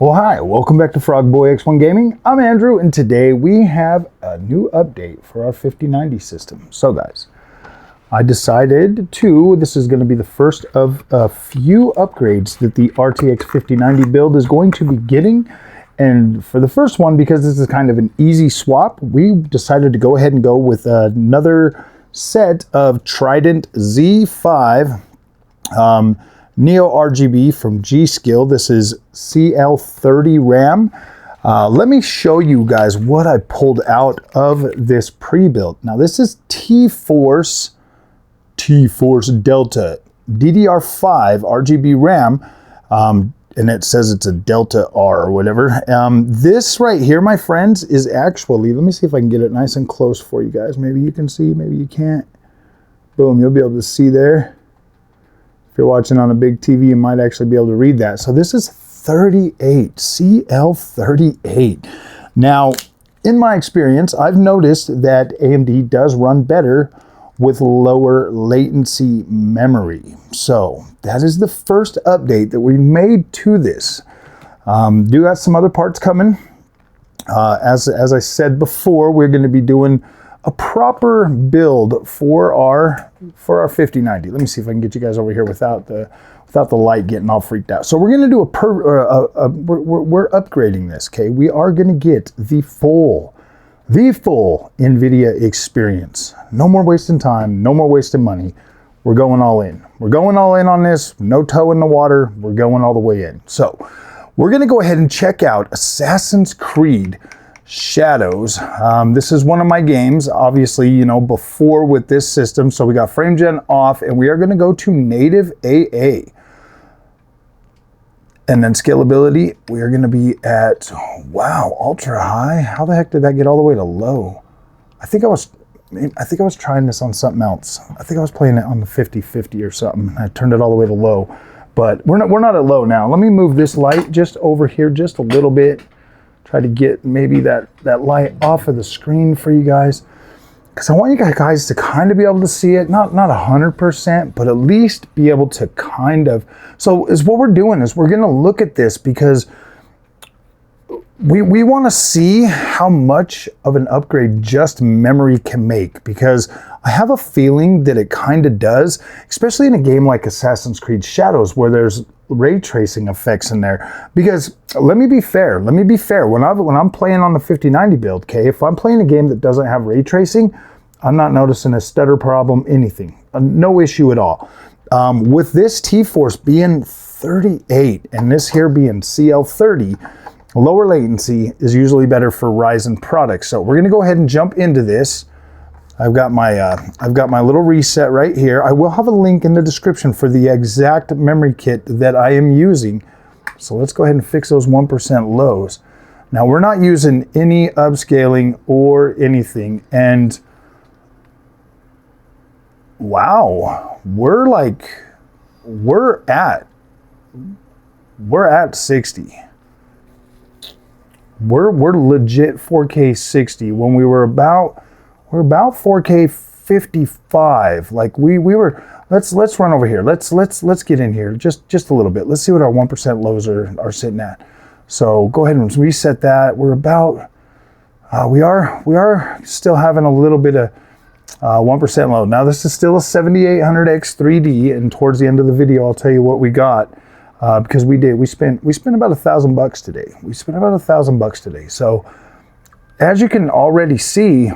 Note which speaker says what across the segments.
Speaker 1: Well, hi, welcome back to Frogboy X1 Gaming. I'm Andrew, and today we have a new update for our 5090 system. So guys, I decided this is going to be the first of a few upgrades that the RTX 5090 build is going to be getting. And for the first one, because this is kind of an easy swap, we decided to go ahead and go with another set of Trident Z5 Neo RGB from GSkill. This is CL30 RAM. Let me show you guys what I pulled out of this pre-built. Now this is T-Force Delta DDR5 RGB RAM, and it says it's a Delta R or whatever. This right here, my friends, is actually, let me see if I can get it nice and close for you guys. Maybe you can see, maybe you can't. Boom, you'll be able to see there. If you're watching on a big TV, you might actually be able to read that. So this is 38, CL38. Now, in my experience, I've noticed that AMD does run better with lower latency memory. So that is the first update that we made to this. Do got some other parts coming. As I said before, we're going to be doing a proper build for our 5090. Let me see if I can get you guys over here without the light getting all freaked out. So we're going to do we're upgrading this. Okay, we are going to get the full NVIDIA experience. No more wasting time, no more wasting money. We're going all in. We're going all in on this. No toe in the water. We're going all the way in. So we're going to go ahead and check out Assassin's Creed Shadows. This is one of my games, obviously, you know, before with this system. So we got frame gen off, and we are going to go to native AA. And then scalability, we are going to be at, wow, ultra high. How the heck did that get all the way to low? I think I was trying this on something else. I think I was playing it on the 50/50 or something. I turned it all the way to low, but we're not at low now. Let me move this light just over here just a little bit. Try to get maybe that light off of the screen for you guys, because I want you guys to kind of be able to see it, not 100%, but at least be able to kind of. So is what we're doing is we're going to look at this because we want to see how much of an upgrade just memory can make, because I have a feeling that it kind of does, especially in a game like Assassin's Creed Shadows where there's ray tracing effects in there. Because let me be fair, when I'm playing on the 5090 build, okay, if I'm playing a game that doesn't have ray tracing, I'm not noticing a stutter problem, anything, no issue at all. With this T-Force being 38 and this here being CL30, lower latency is usually better for Ryzen products. So we're going to go ahead and jump into this. I've got my little reset right here. I will have a link in the description for the exact memory kit that I am using. So let's go ahead and fix those 1% lows. Now we're not using any upscaling or anything, and wow, we're at 60. We're legit 4K 60 when we're about 4K 55. Like we were. Let's run over here. Let's get in here just a little bit. Let's see what our 1% lows are sitting at. So go ahead and reset that. We're about we are still having a little bit of 1% low. Now this is still a 7800X 3D, and towards the end of the video I'll tell you what we got. Because we spent about $1,000 today. We spent about $1,000 today. So as you can already see,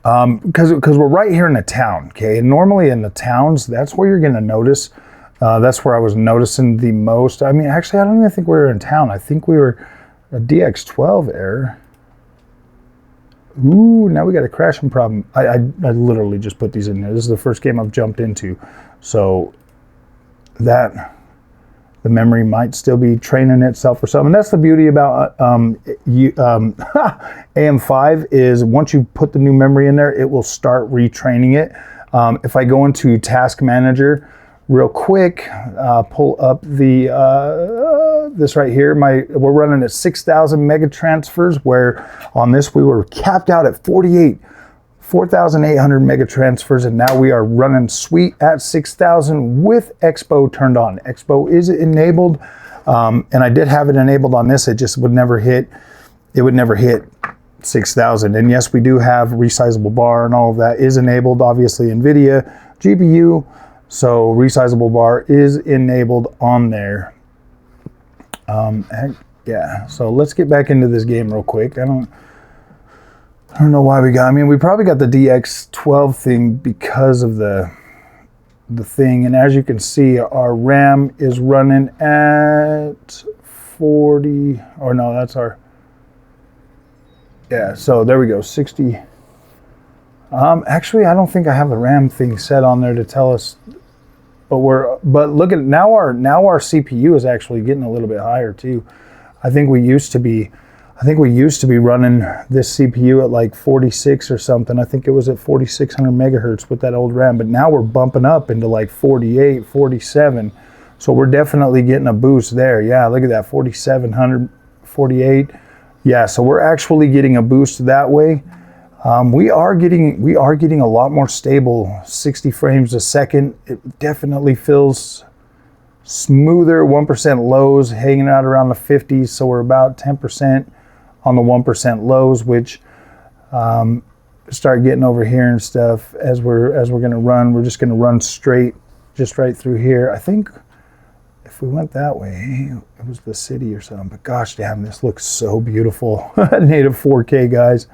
Speaker 1: because we're right here in the town, okay, and normally in the towns, that's where you're going to notice. That's where I was noticing the most. I mean, actually, I don't even think we were in town. I think we were a DX12 error. Ooh, now we got a crashing problem. I literally just put these in there. This is the first game I've jumped into, so that the memory might still be training itself or something. That's the beauty about AM5 is once you put the new memory in there, it will start retraining it. If I go into Task Manager real quick, pull up the this right here. We're running at 6,000 mega transfers, where on this we were capped out at 4,800 mega transfers, and now we are running sweet at 6,000 with Expo turned on. Expo is enabled. And I did have it enabled on this. It just would never hit, 6,000. And yes, we do have resizable bar and all of that is enabled, obviously NVIDIA GPU. So resizable bar is enabled on there. Yeah, so let's get back into this game real quick. I don't know why we got, I mean, we probably got the DX12 thing because of the thing. And as you can see, our RAM is running at 40, or no, that's our, yeah, so there we go, 60. Actually, I don't think I have the RAM thing set on there to tell us, but look at now our CPU is actually getting a little bit higher too. I think we used to be running this CPU at like 46 or something. I think it was at 4600 megahertz with that old RAM, but now we're bumping up into like 48, 47. So we're definitely getting a boost there. Yeah, look at that, 4700, 48. Yeah, so we're actually getting a boost that way. We are getting a lot more stable 60 frames a second. It definitely feels smoother. 1% lows hanging out around the 50s, so we're about 10% on the 1% lows, which start getting over here and stuff as we're gonna run. We're just gonna run straight, just right through here. I think if we went that way, it was the city or something, but gosh damn, this looks so beautiful. Native 4K, guys.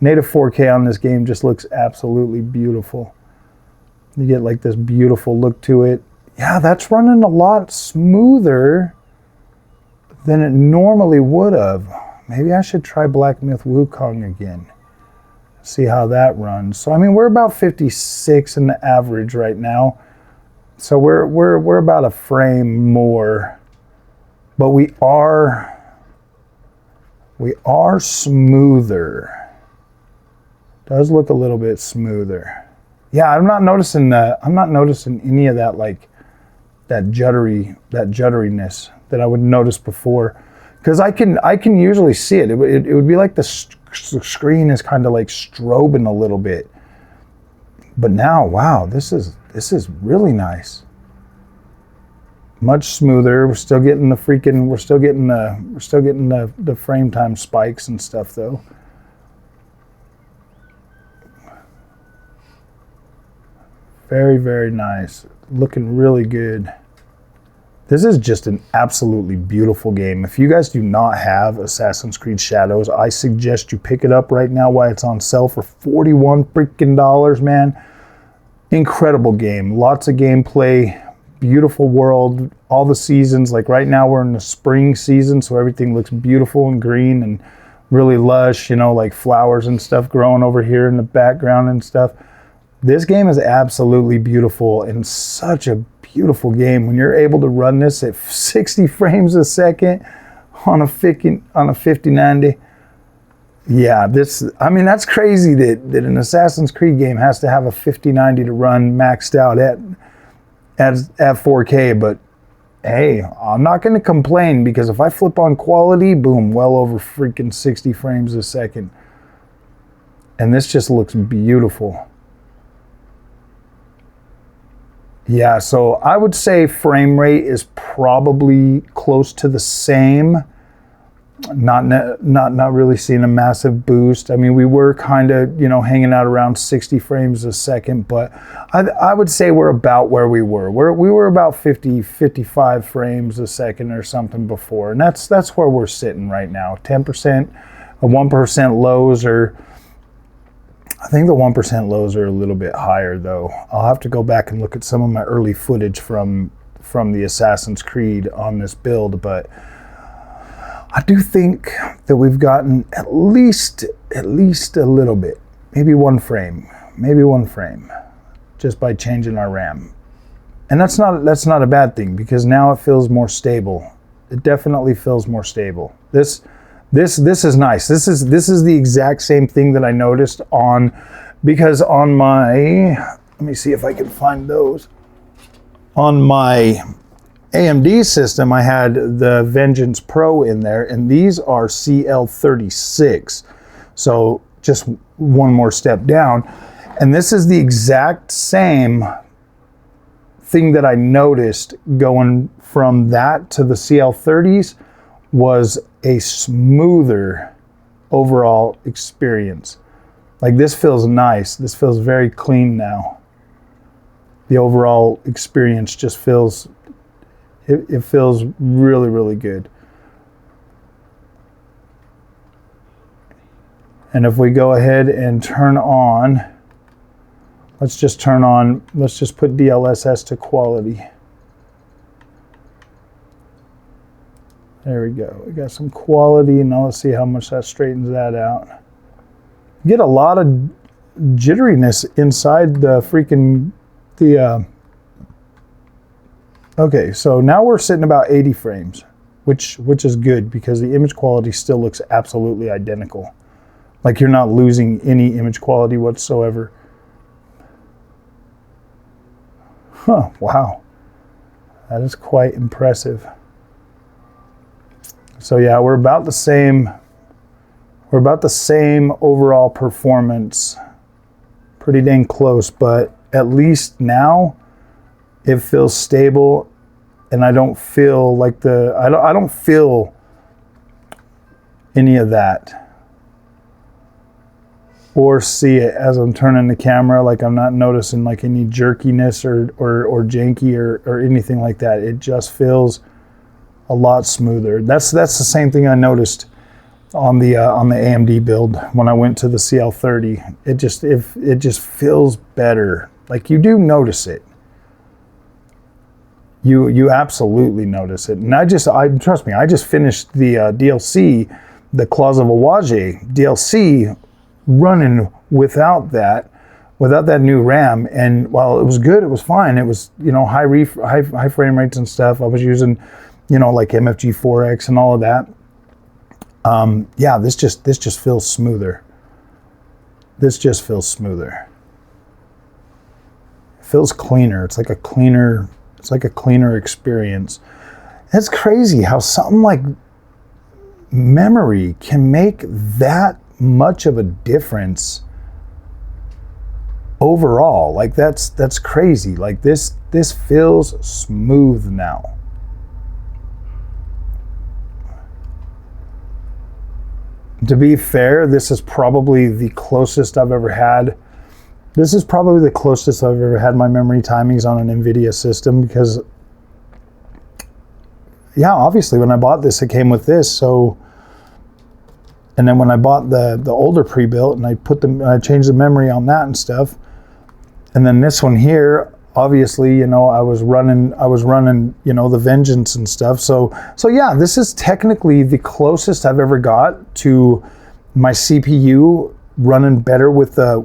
Speaker 1: Native 4K on this game just looks absolutely beautiful. You get like this beautiful look to it. Yeah, that's running a lot smoother than it normally would have. Maybe I should try Black Myth Wukong again. See how that runs. So I mean, we're about 56 in the average right now. So we're about a frame more, but we are smoother. Does look a little bit smoother. Yeah, I'm not noticing any of that, like that jutteriness that I would notice before, because I can usually see it. It would be like the screen is kind of like strobing a little bit, but now, wow, this is really nice. Much smoother. We're still getting the frame time spikes and stuff though. Very, very nice. Looking really good. This is just an absolutely beautiful game. If you guys do not have Assassin's Creed Shadows, I suggest you pick it up right now while it's on sale for $41 freaking, man. Incredible game. Lots of gameplay. Beautiful world. All the seasons. Like right now we're in the spring season, so everything looks beautiful and green and really lush, you know, like flowers and stuff growing over here in the background and stuff. This game is absolutely beautiful and such a beautiful game. When you're able to run this at 60 frames a second on a 5090, yeah, I mean, that's crazy that an Assassin's Creed game has to have a 5090 to run maxed out at 4K, but hey, I'm not going to complain, because if I flip on quality, boom, well over freaking 60 frames a second. And this just looks beautiful. Yeah, so I would say frame rate is probably close to the same. Not really seeing a massive boost. I mean, we were kind of, you know, hanging out around 60 frames a second, but I would say we're about where we were. We were about 55 frames a second or something before, and that's where we're sitting right now. 10%, 1% lows are. I think the 1% lows are a little bit higher though. I'll have to go back and look at some of my early footage from the Assassin's Creed on this build, but I do think that we've gotten at least a little bit, maybe one frame, just by changing our RAM. And that's not a bad thing, because now it feels more stable. It definitely feels more stable. This is nice. This is the exact same thing that I noticed because on my, let me see if I can find those. On my AMD system, I had the Vengeance Pro in there, and these are CL36. So just one more step down. And this is the exact same thing that I noticed going from that to the CL30s was a smoother overall experience. Like, this feels nice. This feels very clean now. The overall experience just feels, it feels really, really good. And if we go ahead and turn on, let's just put DLSS to quality. There we go. We got some quality. Now let's see how much that straightens that out. You get a lot of jitteriness inside the freaking, okay, so now we're sitting about 80 frames, which is good because the image quality still looks absolutely identical. Like, you're not losing any image quality whatsoever. Huh, wow. That is quite impressive. So yeah, we're about the same overall performance. Pretty dang close, but at least now it feels stable, and I don't feel like I don't feel any of that, or see it as I'm turning the camera. Like, I'm not noticing like any jerkiness or janky or anything like that. It just feels a lot smoother. That's the same thing I noticed on the AMD build when I went to the CL30. It just feels better. Like, you do notice it. You absolutely notice it. And trust me, I just finished the DLC, the Claws of Awaji DLC, running without that new RAM, and while it was good, it was fine. It was, you know, high frame rates and stuff. I was using, you know, like MFG4X and all of that. Yeah, this just feels smoother. This just feels smoother. It feels cleaner. It's like a cleaner experience. It's crazy how something like memory can make that much of a difference overall. Like, that's crazy. Like, this feels smooth now. To be fair, this is probably the closest I've ever had. This is probably the closest I've ever had my memory timings on an NVIDIA system, because yeah, obviously when I bought this, it came with this. So, and then when I bought the older pre-built, and I changed the memory on that and stuff, and then this one here, obviously, you know, I was running, you know, the Vengeance and stuff. So yeah, this is technically the closest I've ever got to my CPU running better with the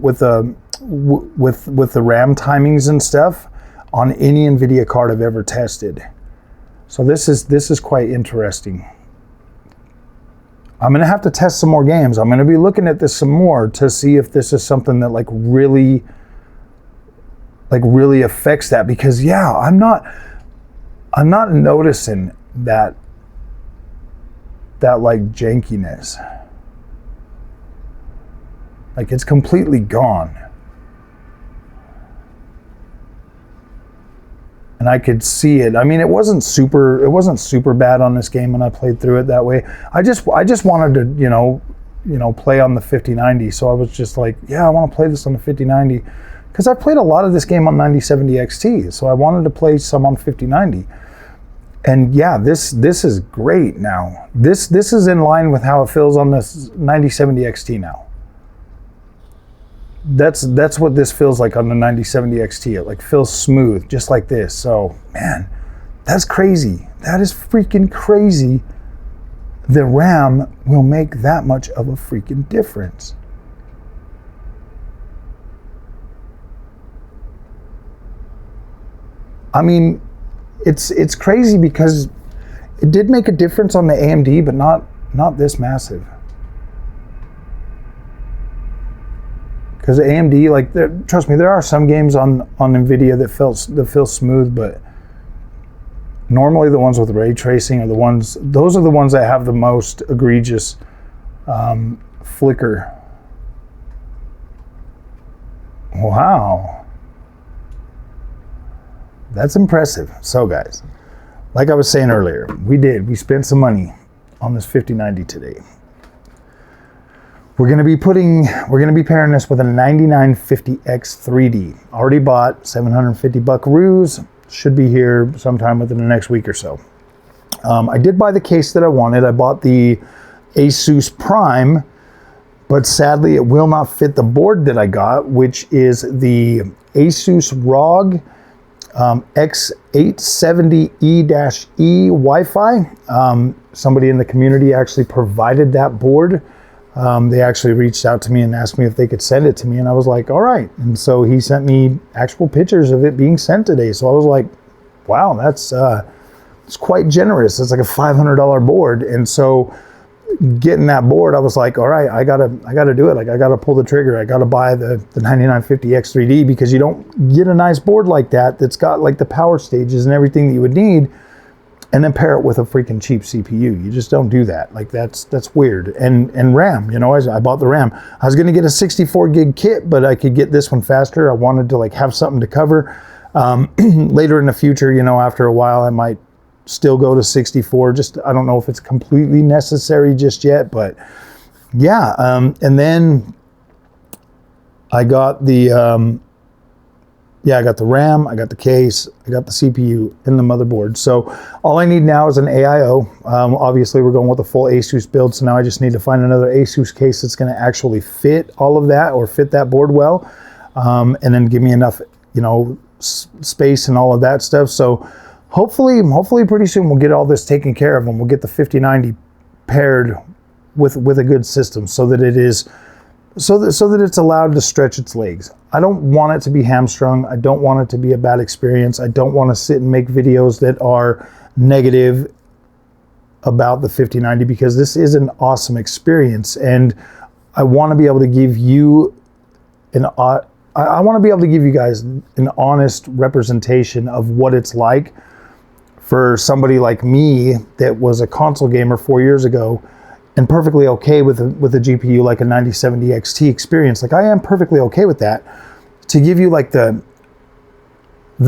Speaker 1: RAM timings and stuff on any NVIDIA card I've ever tested. So this is quite interesting. I'm gonna have to test some more games. I'm gonna be looking at this some more to see if this is something that really affects that, because yeah, I'm not noticing that like jankiness. Like, it's completely gone. And I could see it. I mean, it wasn't super bad on this game when I played through it that way. I just wanted to, you know, play on the 5090. So I was just like, yeah, I want to play this on the 5090, because I played a lot of this game on 9070 XT. So I wanted to play some on 5090. And yeah, this is great now. This is in line with how it feels on this 9070 XT now. That's what this feels like on the 9070 XT. It like feels smooth, just like this. So man, that's crazy. That is freaking crazy. The RAM will make that much of a freaking difference. I mean, it's crazy because it did make a difference on the AMD, but not this massive. Because AMD, like, trust me, there are some games on NVIDIA that feel smooth, but normally the ones with ray tracing are those are the ones that have the most egregious flicker. Wow. That's impressive. So guys, like I was saying earlier, we spent some money on this 5090 today. We're gonna be pairing this with a 9950X 3D. Already bought, 750 buckaroos. Should be here sometime within the next week or so. I did buy the case that I wanted. I bought the Asus Prime, but sadly it will not fit the board that I got, which is the Asus ROG X870E-E Wi-Fi. Somebody in the community actually provided that board. They actually reached out to me and asked me if they could send it to me, and I was like, all right. And so he sent me actual pictures of it being sent today. So I was like, wow, that's it's quite generous. It's like a $500 board. And so getting that board, I was like, all right, I gotta do it. Like, I gotta pull the trigger. I gotta buy the 9950X 3D, because you don't get a nice board like that that's got like the power stages and everything that you would need, and then pair it with a freaking cheap CPU. You just don't do that. Like, that's weird. And RAM, you know, I bought the RAM. I was gonna get a 64 gig kit, but I could get this one faster. I wanted to like have something to cover. Later in the future, you know, after a while, I might still go to 64. Just, I don't know if it's completely necessary just yet, but yeah. And then I got the, I got the RAM, I got the case, I got the CPU and the motherboard. So all I need now is an AIO. Obviously we're going with a full Asus build, so now I just need to find another Asus case that's going to actually fit all of that, or fit that board well, and then give me enough, you know, space and all of that stuff. So hopefully pretty soon we'll get all this taken care of, and we'll get the 5090 paired with a good system, so that it is so that it's allowed to stretch its legs. I don't want it to be hamstrung. I don't want it to be a bad experience. I don't want to sit and make videos that are negative about the 5090, because this is an awesome experience, and I want to be able to give you I want to be able to give you guys an honest representation of what it's like for somebody like me that was a console gamer 4 years ago, and perfectly okay with a GPU like a 9070 XT experience. Like, I am perfectly okay with that, to give you like the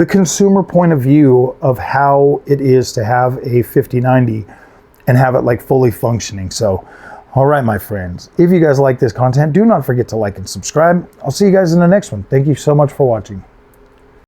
Speaker 1: consumer point of view of how it is to have a 5090 and have it like fully functioning. So, all right, my friends, if you guys like this content, do not forget to like and subscribe. I'll see you guys in the next one. Thank you so much for watching.